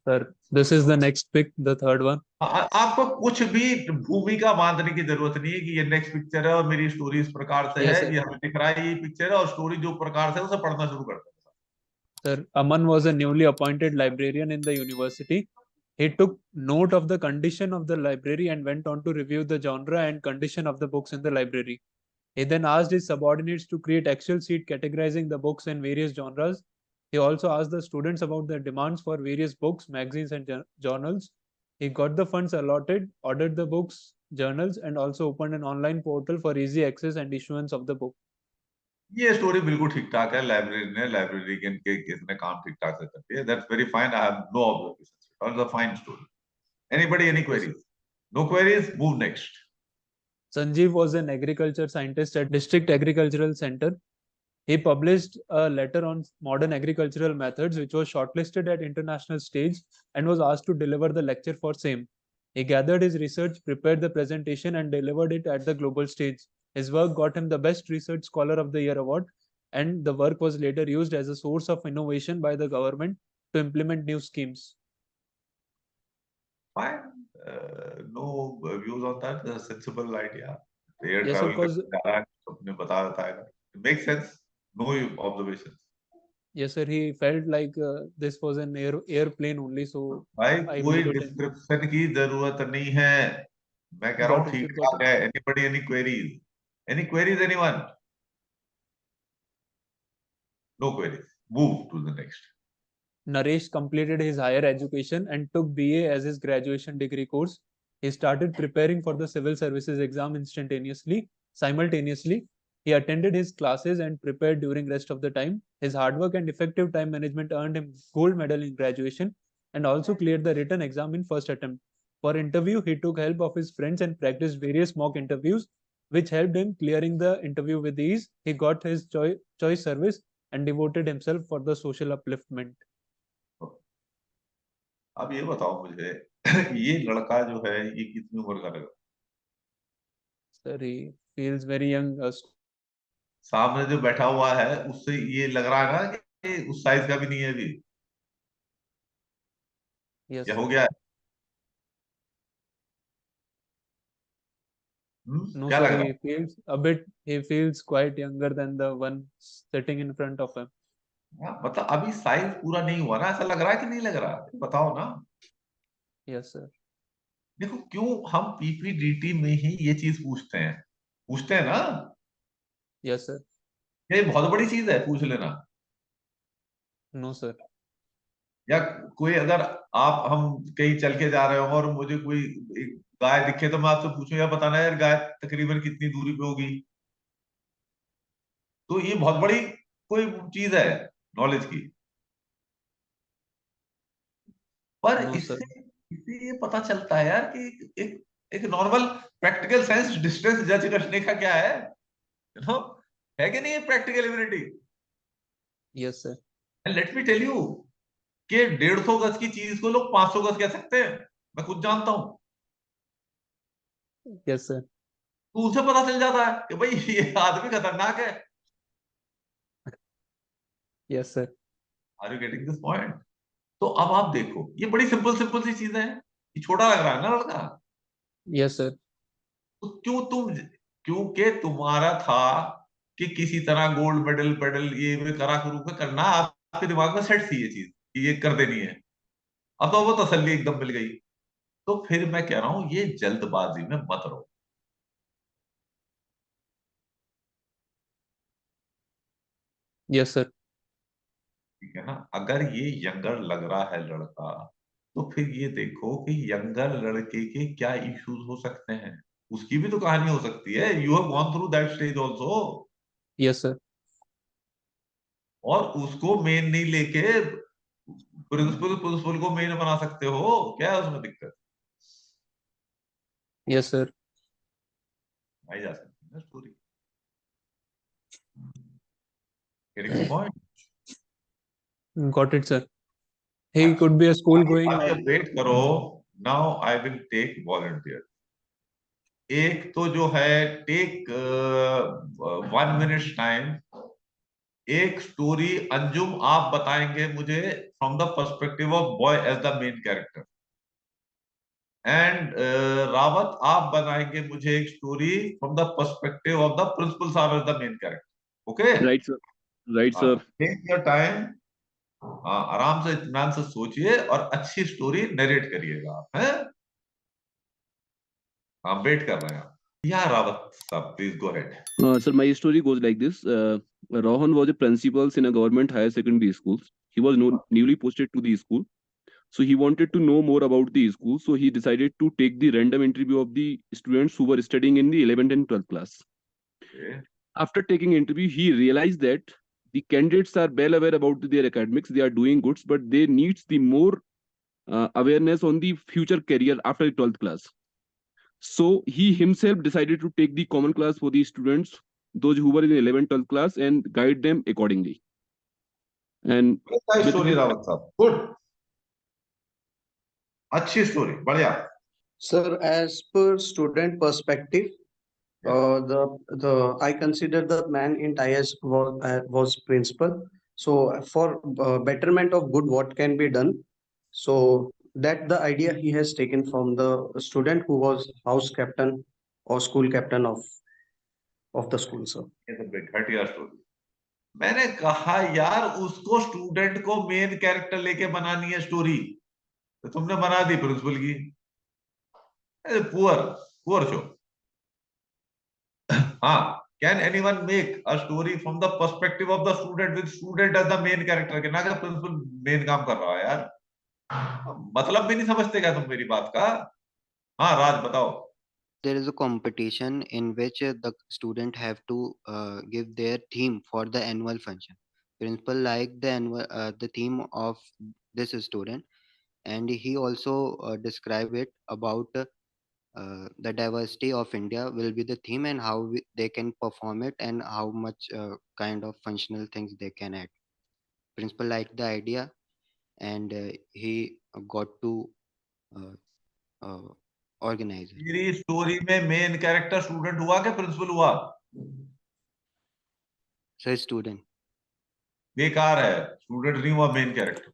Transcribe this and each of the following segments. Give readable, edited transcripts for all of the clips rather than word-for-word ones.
Sir, this is the next pick, the third one. आपको कुछ भी भूमिका बांधने की जरूरत नहीं है कि ये नेक्स्ट पिक्चर है और मेरी स्टोरी इस प्रकार से है, Yes, sir. ये हमें दिख रहा है, ये पिक्चर है और स्टोरी जो प्रकार से है उसे पढ़ना शुरू करते हैं। Sir, Aman was a newly appointed librarian in the university. He took note of the condition of the library and went on to review the genre and condition of the books in the library. He then asked his subordinates to create Excel sheet categorizing the books in various genres. He also asked the students about the demands for various books, magazines, and journals. He got the funds allotted, ordered the books, journals, and also opened an online portal for easy access and issuance of the book. ये story बिल्कुल ठीक ठाक है, library के case में काम ठीक ठाक से करती है। That's very fine, I have no observations, it's a fine story. Anybody, any Yes, sir. Queries? No queries, move next. Sanjeev was an agriculture scientist at District Agricultural Center. He published a letter on modern agricultural methods, which was shortlisted at international stage and was asked to deliver the lecture for same. He gathered his research, prepared the presentation, and delivered it at the global stage. His work got him the Best Research Scholar of the Year award, and the work was later used as a source of innovation by the government to implement new schemes. Fine, no views on that, sensible idea. एयर Yes, sir, travel because करने जा रहा है, अपने बताएगा, make sense, no observation. yes, sir, he felt like this was an airplane only, so भाई I कोई made it in. Description की जरूरत नहीं है, मैं कह रहा Got हूँ it, sir, ठीक got ठाक it. है। Anybody, any queries, anyone? No queries, move to the next. Naresh completed his higher education and took BA as his graduation degree course. He started preparing for the civil services exam simultaneously. He attended his classes and prepared during rest of the time. His hard work and effective time management earned him gold medal in graduation and also cleared the written exam in first attempt. For interview, he took help of his friends and practiced various mock interviews, which helped him clearing the interview with ease. He got his choice service and devoted himself for the social upliftment. अब ये बताओ मुझे, ये लड़का जो है ये कितनी उम्र का लगा? Sir, he feels very young. सामने जो बैठा हुआ है उससे ये लग रहा है ना कि उस साइज का भी नहीं है अभी? Yes, क्या हो sir. गया है? No, क्या sir, लग रहा he feels a bit, he feels quite younger than the one sitting in front of him. है? हाँ, मतलब अभी साइज पूरा नहीं हुआ ना, ऐसा लग रहा है कि नहीं लग रहा? बताओ ना। Yes, sir. देखो, क्यों हम पीपीडीटी में ही ये चीज पूछते हैं ना? Yes, sir. ये बहुत बड़ी चीज है पूछ लेना। No, sir. या कोई अगर आप हम कहीं चल के जा रहे हो और मुझे कोई एक गाय दिखे तो मैं आपसे पूछूं, या बताना यार गाय तकरीबन कितनी दूरी पे होगी? तो ये बहुत बड़ी कोई चीज है नॉलेज की। पर No, sir. इससे इससे ये पता चलता है यार कि एक एक नॉर्मल प्रैक्टिकल सेंस डिस्टेंस जज करने का क्या है, यू नो, है कि नहीं practical ability? Yes, sir. And let me tell you कि 150 गज की चीज को लोग 500 गज कह सकते हैं, मैं खुद जानता हूं। Yes, sir. तो उसे पता चल जाता है कि भाई ये आदमी खतरनाक है। Yes, sir. Are you getting this point? तो अब आप देखो, ये बड़ी सिंपल सिंपल सी चीजें हैं, ये छोटा लग रहा है ना लड़का? Yes, sir. तो क्योंकि तुम्हारा था कि किसी तरह गोल्ड मेडल पेडल ये में करा करू के करना, आपके दिमाग में सेट थी ये चीज कि ये कर देनी है। अब तो वो तसल्ली एकदम मिल गई। तो फिर मैं कह रहा हूं ये जल्दबाजी में मत रहो। Yes, sir. ठीक है ना? अगर ये यंगर लग रहा है लड़का, तो फिर ये देखो कि यंगर लड़के के क्या इश्यूज हो सकते हैं, उसकी भी तो कहानी हो सकती है। You have gone through that stage also. Yes, sir. और उसको मेन नहीं लेके प्रिंसिपल को मेन बना सकते हो, क्या है उसमें दिक्कत? Yes, sir. आई जा सकती है ना story. Getting the point? Got it, sir. He अच्छा, could be a school अभी going अभी or. अब वेट करो। Now I will take volunteer. एक तो जो है टेक 1 मिनट टाइम एक स्टोरी अंजुम आप बताएंगे मुझे from the perspective of boy as the main character, and Rawat आप बनाएंगे मुझे एक story from the perspective of the principal साहब as the main character. Okay, right sir, right sir. Take your time, आराम से इत्मीनान से सोचिए और अच्छी स्टोरी नरेट करिएगा आप, हैं? हाँ, वेट कर रहे हैं आप। या रावत साहब, please go ahead. Sir, my story goes like this. Rohan was a principal in a government higher secondary school. He was newly posted to the school. So he wanted to know more about the school. So he decided to take the random interview of the students who were studying in the 11th and 12th class. Okay. After taking interview, he realized that the candidates are well aware about their academics. They are doing good, but they needs the more awareness on the future career after the 12th class. So he himself decided to take the common class for the students, those who were in the 11th, 12th class, and guide them accordingly. And with story his, Rawat साहब, good, अच्छी story, बढ़िया। Sir, as per student perspective, the I consider the man in TIS was principal. So for betterment of good, what can be done? So that the idea he has taken from the student who was house captain or school captain of the school, sir. ये तो घटिया story. मैंने कहा यार उसको student को main character लेके बनानी है स्टोरी, तो तुमने बना दी प्रिंसिपल की। Poor poor show. हाँ, can anyone make a story from the perspective of the student with student as the main character के, ना कि प्रिंसिपल मेन काम कर रहा है यार। मतलब भी नहीं समझते क्या तुम मेरी बात का? हाँ राज बताओ। There is a competition in which the student have to give their theme for the annual function. Principal like the theme of this student, and he also describe it about the diversity of India will be the theme, and how they can perform it, and how much kind of functional things they can add. Principal liked the idea, and he got to uh, uh, organize it. मेरी story में main character student हुआ कि principal हुआ? So student. बेकार है, student नहीं हुआ main character.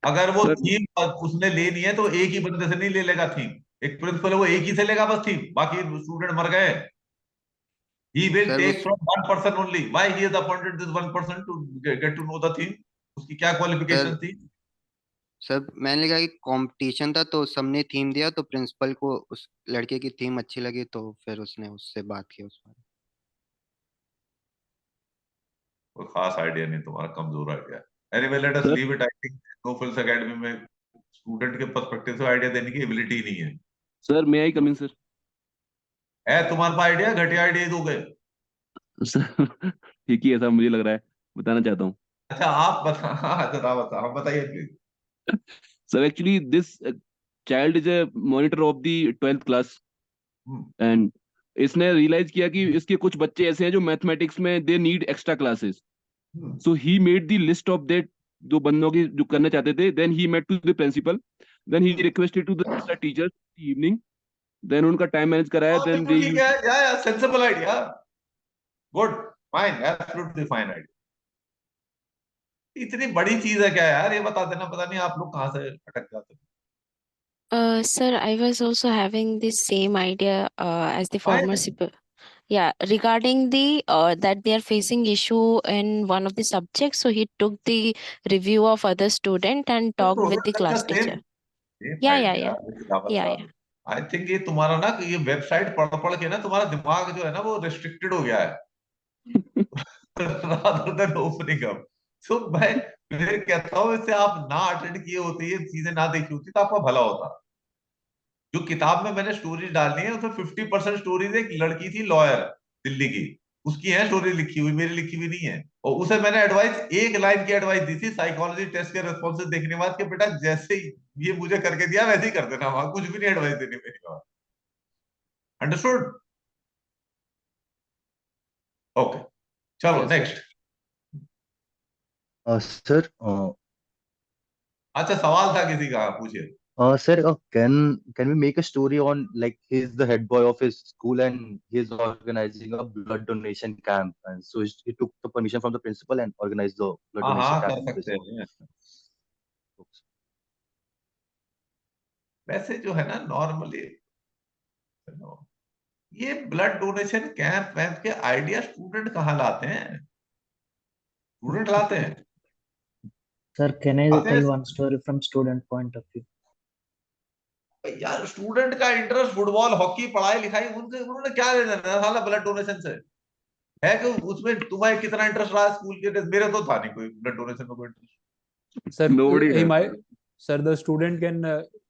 अगर वो थीम उसने लेनी है तो एक ही बंदे से नहीं ले लेगा थीम। एक प्रिंसिपल है वो एक ही से लेगा बस थीम, बाकी स्टूडेंट मर गए। He will Sir, take from one person only. Why he has appointed this one person to get to know the theme? उसकी क्या क्वालिफिकेशन थी? सर मैंने कहा कि कंपटीशन था तो सबने थीम दिया, तो प्रिंसिपल को उस लड़के की थीम अच्छी लगी, तो फिर उसने उससे बात की उस बारे। कोई खास आइडिया नहीं तुम्हारा, कमजोर idea. Anyway let us leave it. I think Nofal's academy में स्टूडेंट के पर्सपेक्टिव से आइडिया देने की एबिलिटी नहीं है। Sir may I come in sir? है तुम्हारे पास आइडिया? घटिया आइडिया ही दोगे। सर ठीक ही है सर, मुझे लग रहा है, बताना चाहता हूँ। अच्छा आप बता, अच्छा बता, हाँ बताइए please. Sir actually this child is A monitor of the 12th class, and इसने रियलाइज किया कि इसके कुछ बच्चे ऐसे हैं जो मैथमेटिक्स में they need extra classes. So he made the list of that, जो बंदों की जो करना चाहते थे। Then he met to the principal, then he requested to the extra teachers evening, then उनका टाइम मैनेज कराया, देन दे ठीक है, या sensible idea, good, fine, absolutely fine idea. इतनी बड़ी चीज है क्या यार, ये बता देना। पता नहीं आप लोग कहाँ से अटक जाते हैं। Sir, I was also having the same idea as the former Fine. super. Yeah, regarding the that they are facing issue in one of the subjects, so he took the review of other student and talked with the class teacher. Yeah. I think ये तुम्हारा ना, ये website पढ़ पढ़ के ना तुम्हारा दिमाग जो है ना वो रिस्ट्रिक्टेड हो गया है rather than opening up. So मैं फिर कहता हूँ इससे आप ना अटेंड किए होते, ये चीजें ना देखी होती तो आपका भला होता। जो किताब में मैंने स्टोरी डालनी है उसमें 50% स्टोरीज एक लड़की थी लॉयर दिल्ली की, उसकी है स्टोरी लिखी हुई, मेरी लिखी हुई नहीं है। और उसे मैंने एडवाइस, एक लाइन की एडवाइस दी थी साइकोलॉजी टेस्ट के रेस्पॉन्सेस देखने के बाद कि बेटा जैसे ही ये मुझे करके दिया वैसे ही कर देना, वहां कुछ भी नहीं एडवाइस देनी मेरी बात। अंडरस्टूड? ओके, चलो नेक्स्ट। सर अच्छा सवाल था किसी का, पूछिए। Sir, can we make a story on like he's the head boy of his school and he's organizing a blood donation camp, and so he took the permission from the principal and organized the blood हाँ donation हाँ camp कर in this सकते हैं। वैसे जो है ना normally ये ब्लड डोनेशन कैंप वैम्प के आइडिया स्टूडेंट कहाँ लाते हैं? स्टूडेंट लाते हैं। Sir, can I लाते हैं। tell one story from student point of view? यार स्टूडेंट का इंटरेस्ट फुटबॉल, हॉकी, पढ़ाई लिखाई, उन्होंने क्या लेना है साला ब्लड डोनेशन से? है कि उसमें तुम्हें कितना इंटरेस्ट रहा स्कूल के? मेरे तो था नहीं कोई ब्लड डोनेशन में कोई interest. Sir, Nobody he has. might, sir, the student can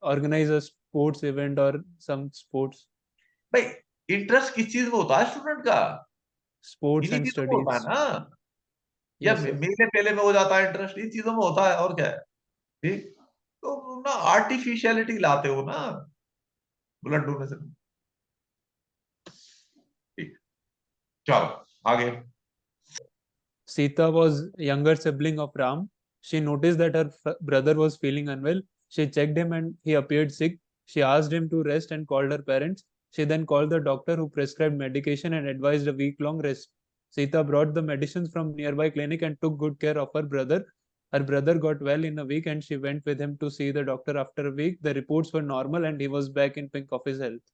organize a sports event or some sports, भाई इंटरेस्ट किस चीज में होता है स्टूडेंट का? sports इन्हीं and चीजों में होता है studies. ना, या Yes, sir. मेले पेले में हो जाता है इंटरेस्ट, इन चीजों में होता है और क्या है। ठीक, तो ना आर्टिफिशियलिटी लाते हो ना ब्लड डोनेशन। ठीक, चलो आगे। Sita was younger sibling of Ram. She noticed that her brother was feeling unwell. She checked him and he appeared sick. She asked him to rest and called her parents. She then called the doctor who prescribed medication and advised a week-long rest. Sita brought the medicines from nearby clinic and took good care of her brother. Her brother got well in a week and she went with him to see the doctor after a week. The reports were normal and he was back in pink of his health.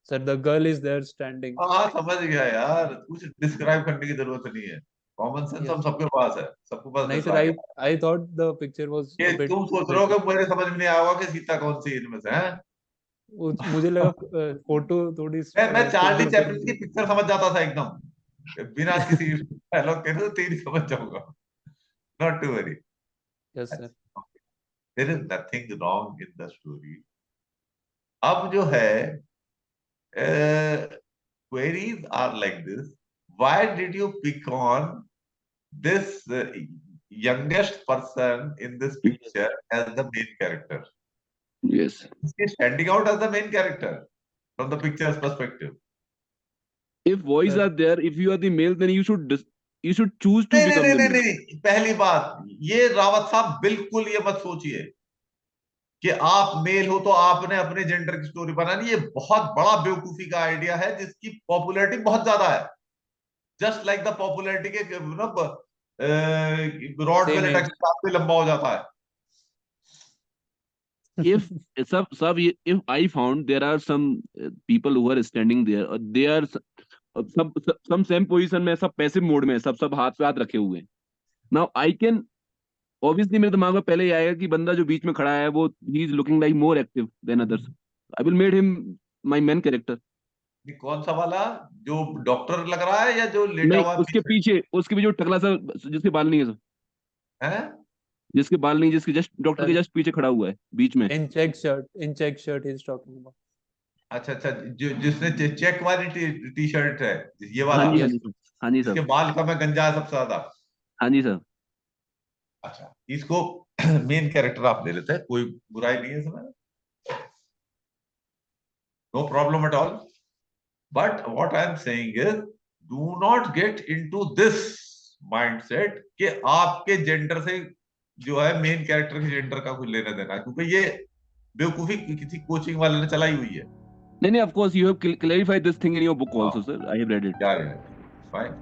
Sir, the girl is there standing. हाँ समझ गया यार, कुछ describe करने की जरूरत नहीं है, कॉमन सेंस हम सबके पास है, सबके पास नहीं नजर sir, आ गया। I thought the picture was ये a bit. तुम सोच रहे हो कि मेरे समझ में नहीं आया होगा कि सीता कौन सी इनमें से है? मुझे लगा फोटो थोड़ी मैं चार्ली photo चैपलिन लग की रही पिक्चर समझ जाता था एकदम, बिना किसी डायलॉग के, तो तेरी समझ जाऊंगा, not to worry. Yes sir. There is nothing wrong in the story. अब जो है queries are like this: why did you pick on this youngest person in this picture as the main character? Yes. He's standing out as the main character from the picture's perspective. If boys Sir. are there, if you are the male, then you should choose to नहीं become नहीं the नहीं male. नहीं, पहली बात ये रावत साहब बिल्कुल ये मत सोचिए कि आप मेल हो तो आपने अपने जेंडर की स्टोरी बनानी। ये बहुत बड़ा बेवकूफी का आइडिया है जिसकी पॉपुलैरिटी बहुत ज्यादा है, जस्ट लाइक द पॉपुलैरिटी के रॉड Same वेलेटा age. काफी लंबा हो जाता है। If if I found there are some people who are standing there, they are some same position में, सब पैसिव मोड में, सब हाथ पे हाथ रखे हुए हैं। Now I can obviously, मेरे दिमाग में पहले ही आएगा कि बंदा जो बीच में खड़ा है वो he is looking like more active than others. I will made him my main character. ये कौन सा वाला जो डॉक्टर लग रहा है या जो लेटा नहीं, हुआ उसके पीछे टकला सा जिसके बाल नहीं है सर, है? जिसके बाल नहीं, जिसके जस्ट डॉक्टर के जस्ट पीछे खड़ा हुआ है बीच में। In check shirt he is talking about. अच्छा अच्छा, जिसने चेक वाली टी शर्ट है, ये वाला? हाँ जी सर, हाँ जी इसके सर, बाल का मैं गंजा है सबसे ज्यादा। हाँ जी सर। अच्छा, इसको मेन कैरेक्टर आप ले लेते हैं, कोई बुराई नहीं है इसमें, no problem at all. But what I am saying is, do not get into this mindset कि आपके जेंडर से जो है मेन कैरेक्टर के जेंडर का कुछ लेना देना, क्योंकि ये बेवकूफी किसी कोचिंग वाले ने चलाई हुई है। नहीं, of course you have clarified this thing in your book also, sir. I have read it. Yeah, fine.